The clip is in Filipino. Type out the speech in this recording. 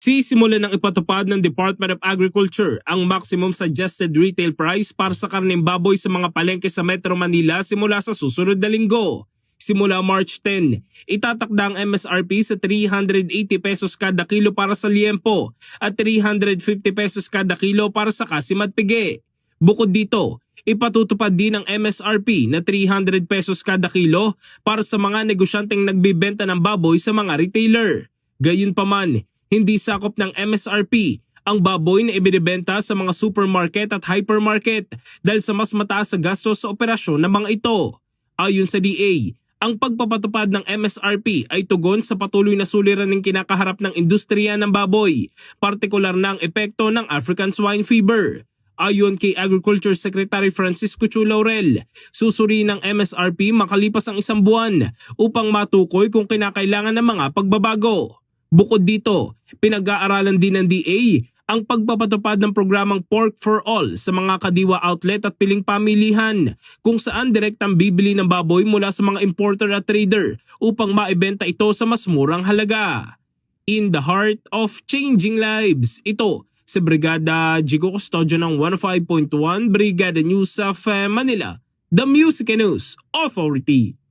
Sisimula ng ipatupad ng Department of Agriculture ang maximum suggested retail price para sa karneng baboy sa mga palengke sa Metro Manila simula sa susunod na linggo. Simula March 10, itatakda ang MSRP sa 380 pesos kada kilo para sa liempo at 350 pesos kada kilo para sa kasim at pigi. Bukod dito, ipatutupad din ang MSRP na 300 pesos kada kilo para sa mga negosyanteng nagbibenta ng baboy sa mga retailer. Gayunpaman, hindi sakop ng MSRP ang baboy na ibinebenta sa mga supermarket at hypermarket dahil sa mas mataas sa gastos sa operasyon ng mga ito. Ayon sa DA, ang pagpapatupad ng MSRP ay tugon sa patuloy na suliraning kinakaharap ng industriya ng baboy, partikular na ang epekto ng African Swine Fever. Ayon kay Agriculture Secretary Francisco Chu Laurel, susuriin ng MSRP makalipas ang isang buwan upang matukoy kung kinakailangan ng mga pagbabago. Bukod dito, pinag-aaralan din ng DA ang pagpapatupad ng programang Pork for All sa mga kadiwa outlet at piling pamilihan kung saan direktang bibili ng baboy mula sa mga importer at trader upang maibenta ito sa mas murang halaga. In the heart of changing lives, ito si Brigada Jigo Custodio ng 105.1 Brigada News of Manila, the Music News Authority.